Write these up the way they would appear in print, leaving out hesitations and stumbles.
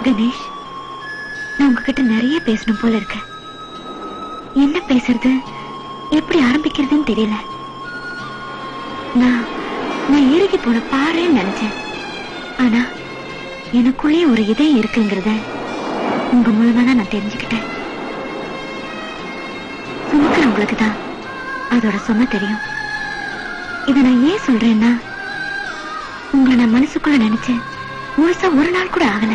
கணேஷ், நான் உங்ககிட்ட நிறைய பேசணும் போல இருக்கு. என்ன பேசுறது, எப்படி ஆரம்பிக்கிறதுன்னு தெரியல. நான் இறுகி போன பாறைன்னு நினைச்சேன். ஆனா எனக்குள்ளே ஒரு இதயம் இருக்குங்கிறத உங்க மூலமா தான் நான் தெரிஞ்சுக்கிட்டேன். சுமக்கிறவங்களுக்கு தான் அதோட சுமை தெரியும். இதை நான் ஏன் சொல்றேன்னா, உங்களை நான் மனசுக்குள்ள நினைச்சேன் முழுசா ஒரு நாள் கூட ஆகல.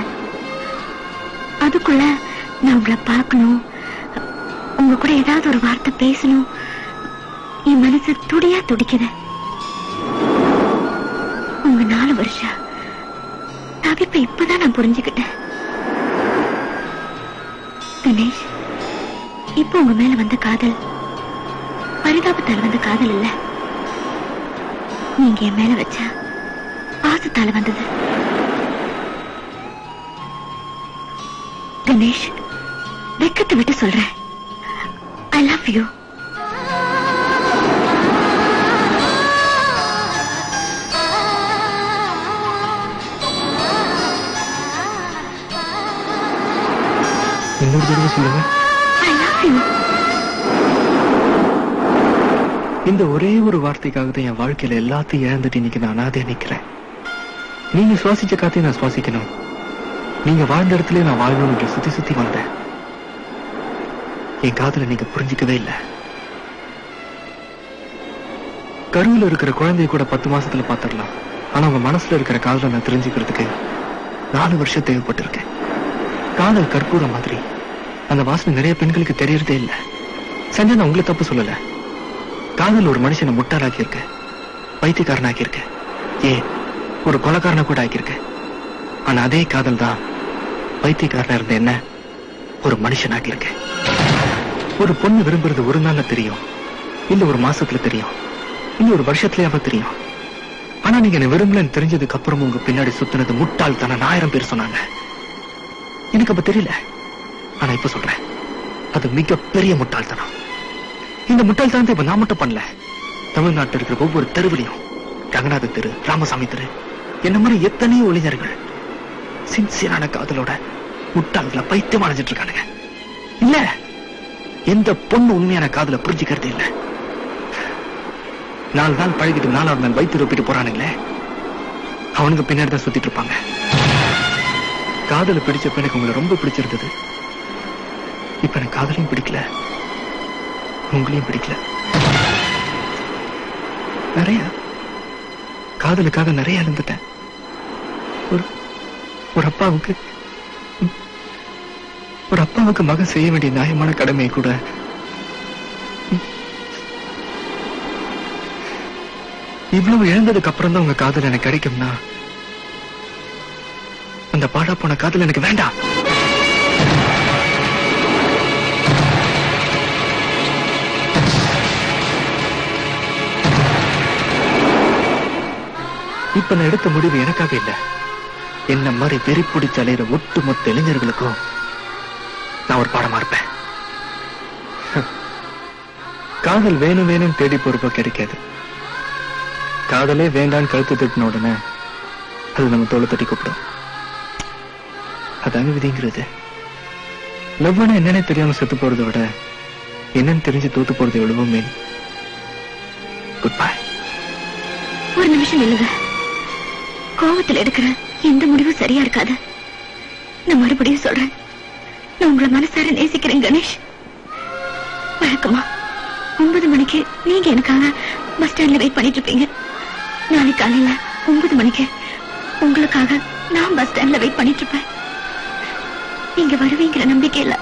அதுக்குள்ள நான் உங்களை பார்க்கணும், உங்க கூட ஏதாவது ஒரு வார்த்தை பேசணும், என் மனசு துடியா துடிக்குது. உங்க 4 வருஷம் தவிப்ப இப்பதான் நான் புரிஞ்சுக்கிட்டேன். கணேஷ், இப்ப உங்க மேல வந்த காதல் பரிதாபத்தால வந்த காதல் இல்ல, நீங்க என் மேல வச்ச பாசத்தால வந்தது. கணேஷ், வெக்கத்தை விட்டு சொல்றேன், ஐ லவ் யூ. இன்னொரு தடவை சொல்லுங்க. I love you. இந்த ஒரே ஒரு வார்த்தைக்காக தான் என் வாழ்க்கையில எல்லாத்தையும் இழந்துட்டு இன்னைக்கு நான் அனாதையா நிக்கிறேன். நீங்க சுவாசிச்ச காத்தையும் நான் சுவாசிக்கணும், நீங்க வாழ்ந்த இடத்துல நான் வாழணும். சுத்தி சுத்தி வந்தேன். என் காதல நீங்க புரிஞ்சிக்கவே இல்லை. கருவில இருக்கிற குழந்தைய கூட 10 மாசத்துல பாத்திரலாம். ஆனா உங்க மனசுல இருக்கிற காதலை நான் தெரிஞ்சுக்கிறதுக்கு 4 வருஷம் தேவைப்பட்டிருக்கேன். காதல் கற்பூரம் மாதிரி, அந்த வாசனை நிறைய பெண்களுக்கு தெரியறதே இல்லை. சஞ்சய், நான் உங்களை தப்பு சொல்லல. காதல் ஒரு மனுஷனை முட்டாளாக்கி இருக்க, பைத்தியக்காரனாக்கி இருக்க, ஏன் ஒரு கொலைக்காரனை கூட ஆக்கியிருக்க. ஆனா அதே காதல் தான் பைத்தியக்காரனா இருந்த என்ன ஒரு மனுஷனாக்கி இருக்க. ஒரு பொண்ணு விரும்புறது ஒரு நாள்ல தெரியும், இல்ல ஒரு மாசத்துல தெரியும், இல்ல ஒரு வருஷத்துலயாவது தெரியும். ஆனா நீங்க என்ன விரும்பலன்னு தெரிஞ்சதுக்கு அப்புறம் உங்க பின்னாடி சுத்தினது முட்டாள் தானே 1000 பேர் சொன்னாங்க. எனக்கு அப்ப தெரியல, ஆனா இப்ப சொல்றேன், அது மிகப்பெரிய முட்டாள்தனம். இந்த முட்டாள்தனத்தை இப்ப நான் மட்டும் பண்ணல. தமிழ்நாட்டில் இருக்கிற ஒவ்வொரு தெருவிலையும், ரங்கநாத தெரு, ராமசாமி தெரு, என்ன மாதிரி எத்தனையோ இளைஞர்கள் சின்சியரான காதலோட முட்டாள்களை பைத்தியம் அடைஞ்சிட்டு இருக்கானுங்க. இல்ல, எந்த பொண்ணு உண்மையான காதலை புரிஞ்சுக்கிறதே இல்ல. 4 நாள் பழகிட்டு 4ஆவது நாள் வயிற்று ரொப்பிட்டு போறானுங்களே, அவனுக்கு பின்னாடி தான் சுத்திட்டு இருப்பாங்க. காதலை பிடிச்சப்ப எனக்கு உங்களை ரொம்ப பிடிச்சிருந்தது. இப்ப எனக்கு காதலையும் பிடிக்கல, உங்களையும் பிடிக்கல. நிறைய காதலுக்காக நிறைய இழந்துட்டேன். ஒரு அப்பாவுக்கு மகன் செய்ய வேண்டிய நியாயமான கடமை கூட இவ்வளவு இழந்ததுக்கு அப்புறம் தான் உங்க காதல் எனக்கு கிடைக்கும்னா, அந்த பாடா போன காதல் எனக்கு வேண்டாம். இப்ப நான் எடுத்த முடிவு எனக்காக இல்ல, என்ன மாதிரி வெறி பிடிச்ச அலையிற ஒட்டுமொத்த இளைஞர்களுக்கும் நான் ஒரு பாடமா இருப்பேன். காதல் வேணும் வேணும் தேடி போறப்ப கிடைக்காது. காதலே வேண்டான்னு கழுத்து தட்டின உடனே அது நம்ம தோலை தட்டி கூப்பிடும். அதாங்க விதிங்கிறது. லவ்னா என்னன்னு தெரியாம செத்து போறதை விட என்னன்னு தெரிஞ்சு தோத்து போறது எவ்வளவோ மேல். Good bye. ஒரு நிமிஷம் இல்லைங்க, கோபத்தில் எடுக்கிற எந்த முடிவும் சரியா இருக்காது. நான் மறுபடியும் சொல்றேன், நான் உங்களை மனசார நேசிக்கிறேன் கணேஷ். வழக்கமா 9 மணிக்கு நீங்க எனக்காக பஸ் ஸ்டாண்ட்ல வெயிட் பண்ணிட்டு இருப்பீங்க. நாளைக்கு காலையில 9 மணிக்கு உங்களுக்காக நான் பஸ் ஸ்டாண்ட்ல வெயிட் பண்ணிட்டு இருப்பேன். நீங்க வருவீங்கிற நம்பிக்கை இல்ல.